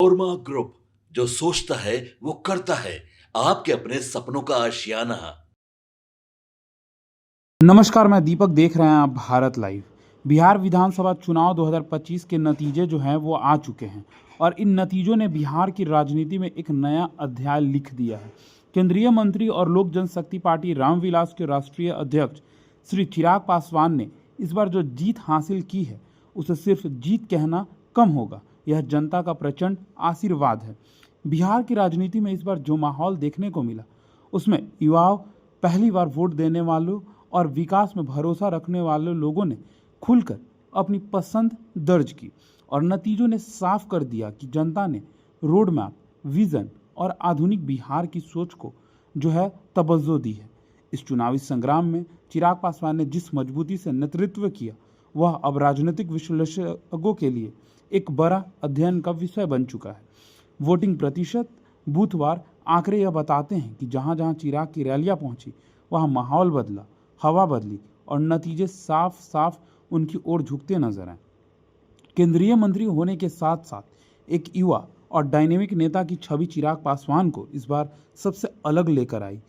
Korma group, जो सोचता है वो करता है। आपके अपने सपनों का आशियाना। नमस्कार, मैं दीपक। देख रहे हैं आप भारत लाइव। बिहार विधानसभा चुनाव 2025 के नतीजे जो हैं वो आ चुके हैं और इन नतीजों ने बिहार की राजनीति में एक नया अध्याय लिख दिया है। केंद्रीय मंत्री और लोक जनशक्ति पार्टी रामविलास के राष्ट्रीय अध्यक्ष श्री चिराग पासवान ने इस बार जो जीत हासिल की है उसे सिर्फ जीत कहना कम होगा। यह जनता का प्रचंड आशीर्वाद है। बिहार की राजनीति में इस बार जो माहौल देखने को मिला उसमें युवाओं, पहली बार वोट देने वालों और विकास में भरोसा रखने वाले लोगों ने खुलकर अपनी पसंद दर्ज की और नतीजों ने साफ कर दिया कि जनता ने रोड मैप, विजन और आधुनिक बिहार की सोच को जो है तवज्जो दी है। इस चुनावी संग्राम में चिराग पासवान ने जिस मजबूती से नेतृत्व किया वह अब राजनीतिक विश्लेषकों के लिए एक बड़ा अध्ययन का विषय बन चुका है। वोटिंग प्रतिशत, बूथवार आंकड़े यह बताते हैं कि जहां जहां चिराग की रैलियां पहुंची वहां माहौल बदला, हवा बदली और नतीजे साफ साफ उनकी ओर झुकते नजर आए। केंद्रीय मंत्री होने के साथ साथ एक युवा और डायनेमिक नेता की छवि चिराग पासवान को इस बार सबसे अलग लेकर आई।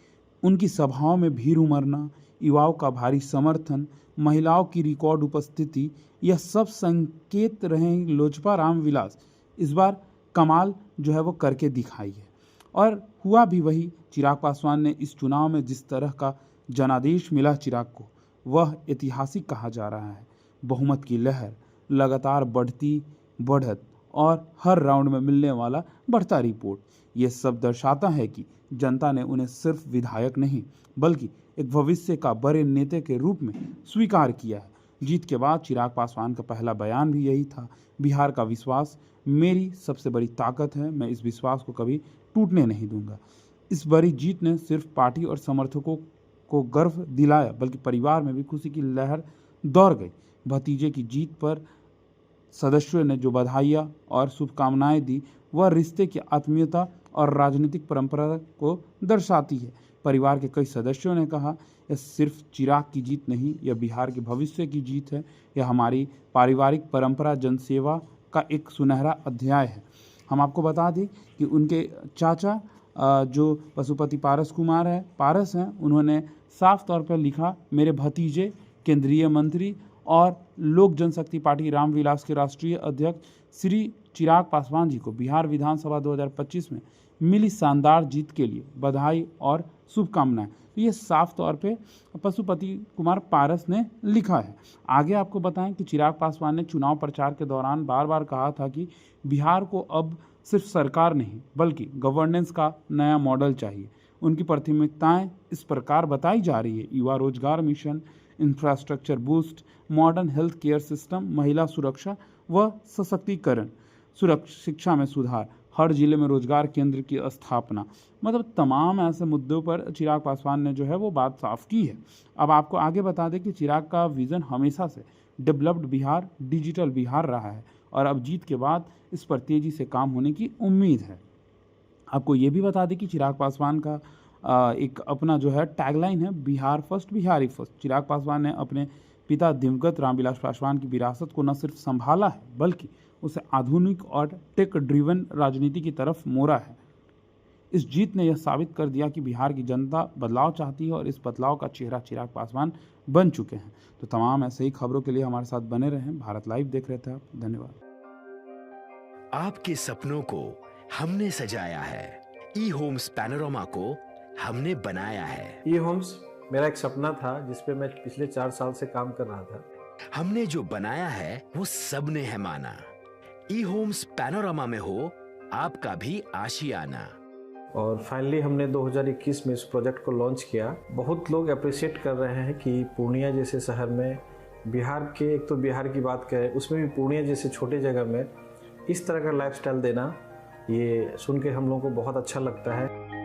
उनकी सभाओं में भीड़ उमड़ना, युवाओं का भारी समर्थन, महिलाओं की रिकॉर्ड उपस्थिति, यह सब संकेत रहे लोजपा रामविलास इस बार कमाल जो है वो करके दिखाई है। और हुआ भी वही। चिराग पासवान ने इस चुनाव में जिस तरह का जनादेश मिला चिराग को वह ऐतिहासिक कहा जा रहा है। बहुमत की लहर, लगातार बढ़त और हर राउंड में मिलने वाला बढ़ता रिपोर्ट, ये सब दर्शाता है कि जनता ने उन्हें सिर्फ विधायक नहीं बल्कि एक भविष्य का बड़े नेता के रूप में स्वीकार किया है। जीत के बाद चिराग पासवान का पहला बयान भी यही था, बिहार का विश्वास मेरी सबसे बड़ी ताकत है, मैं इस विश्वास को कभी टूटने नहीं दूंगा। इस बड़ी जीत ने सिर्फ पार्टी और समर्थकों को गर्व दिलाया बल्कि परिवार में भी खुशी की लहर दौड़ गई। भतीजे की जीत पर सदस्यों ने जो बधाइयाँ और शुभकामनाएं दी वह रिश्ते की आत्मीयता और राजनीतिक परंपरा को दर्शाती है। परिवार के कई सदस्यों ने कहा, यह सिर्फ चिराग की जीत नहीं, यह बिहार के भविष्य की जीत है। यह हमारी पारिवारिक परंपरा जनसेवा का एक सुनहरा अध्याय है। हम आपको बता दें कि उनके चाचा जो पशुपति पारस हैं, उन्होंने साफ तौर पर लिखा, मेरे भतीजे केंद्रीय मंत्री और लोक जनशक्ति पार्टी रामविलास के राष्ट्रीय अध्यक्ष श्री चिराग पासवान जी को बिहार विधानसभा 2025 में मिली शानदार जीत के लिए बधाई और शुभकामनाएं। तो ये साफ तौर पे पशुपति कुमार पारस ने लिखा है। आगे आपको बताएं कि चिराग पासवान ने चुनाव प्रचार के दौरान बार बार कहा था कि बिहार को अब सिर्फ सरकार नहीं बल्कि गवर्नेंस का नया मॉडल चाहिए। उनकी प्राथमिकताएं इस प्रकार बताई जा रही है, युवा रोजगार mission, infrastructure boost, modern health care system, महिला सुरक्षा व सशक्तिकरण, शिक्षा में सुधार, हर जिले में रोजगार केंद्र की स्थापना। मतलब तमाम ऐसे मुद्दों पर चिराग पासवान ने जो है वो बात साफ की है। अब आपको आगे बता दें कि चिराग का विजन हमेशा से डेवलप्ड बिहार, डिजिटल बिहार रहा है और अब जीत के बाद इस पर तेजी से काम होने की उम्मीद है। आपको ये भी बता दें कि चिराग पासवान का एक अपना जो है टैगलाइन है, बिहार फर्स्ट बिहारी फर्स्ट। चिराग पासवान ने अपने पिता दिवंगत रामविलास पासवान की विरासत को न सिर्फ संभाला है बल्कि उसे आधुनिक और टेक ड्रिवन राजनीति की तरफ मोड़ा है। इस जीत ने यह साबित कर दिया कि बिहार की जनता बदलाव चाहती है और इस बदलाव का चेहरा चिराग पासवान बन चुके हैं। तो तमाम ऐसे ही खबरों के लिए हमारे साथ बने रहें। भारत लाइव देख रहे थे आप। धन्यवाद। आपके सपनों को हमने सजाया है, ई होम्स पैनोरामा को हमने बनाया है। ई होम्स मेरा एक सपना था जिसपे मैं पिछले 4 साल से काम कर रहा था। हमने जो बनाया है वो सबने है माना। ई होम्स पैनोरामा में हो आपका भी आशियाना। और फाइनली हमने 2021 में इस प्रोजेक्ट को लॉन्च किया। बहुत लोग अप्रिशिएट कर रहे हैं कि पूर्णिया जैसे शहर में, बिहार के, एक तो बिहार की बात करें उसमें भी पूर्णिया जैसे छोटे जगह में इस तरह का लाइफस्टाइल देना, ये सुन के हम लोगों को बहुत अच्छा लगता है।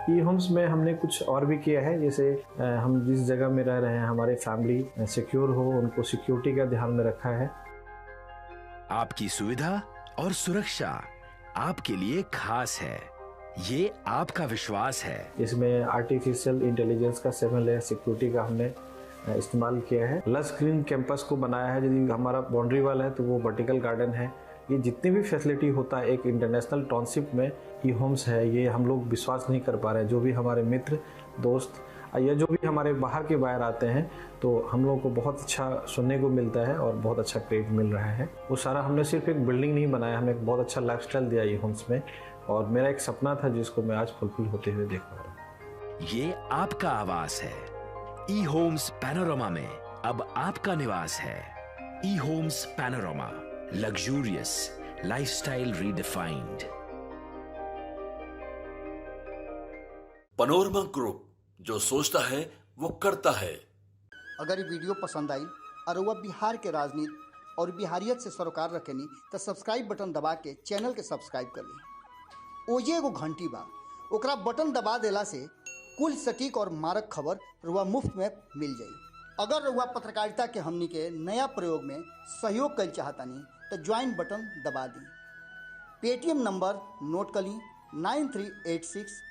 ई होम्स में हमने कुछ और भी किया है, जैसे हम जिस जगह में रह रहे हैं हमारे फैमिली सिक्योर हो, उनको सिक्योरिटी का ध्यान में रखा है। आपकी सुविधा और सुरक्षा आपके लिए खास है, ये आपका विश्वास है। इसमें आर्टिफिशियल इंटेलिजेंस का 7 लेयर सिक्योरिटी का हमने इस्तेमाल किया है। लस ग्रीन कैंपस को बनाया है। यदि हमारा बाउंड्री वाल है तो वो वर्टिकल गार्डन है। ये जितनी भी फैसिलिटी होता है एक इंटरनेशनल टाउनशिप में ई होम्स है, ये हम लोग विश्वास नहीं कर पा रहे हैं। जो भी हमारे मित्र दोस्त या जो भी हमारे बाहर के बाहर आते हैं तो हम लोगों को बहुत अच्छा सुनने को मिलता है और बहुत अच्छा क्रेडिट मिल रहा है। वो सारा हमने सिर्फ एक बिल्डिंग नहीं बनाया, हमें एक बहुत अच्छा लाइफस्टाइल दिया ई होम्स में, और मेरा एक सपना था जिसको मैं आज फुलफिल होते हुए देख पा रहा हूँ। ये आपका आवास है। ई होम्स पैनोरामा में अब आपका निवास है। E Homes Panorama, luxurious lifestyle redefined. Panorama group, जो सोचता है वो करता है। अगर ये वीडियो पसंद आई और वह बिहार के राजनीति और बिहारियत से सरोकार रखेनी तो सब्सक्राइब बटन दबा के चैनल के सब्सक्राइब कर ली। ओजे एगो घंटी बा, ओकरा बटन दबा देला से कुल सटीक और मारक खबर रुआ मुफ्त में मिल जाई। अगर रुआ पत्रकारिता के हमनी के नया प्रयोग में सहयोग कर चाहतानी तो ज्वाइन बटन दबा दी। पेटीएम नंबर नोट कर ली 9386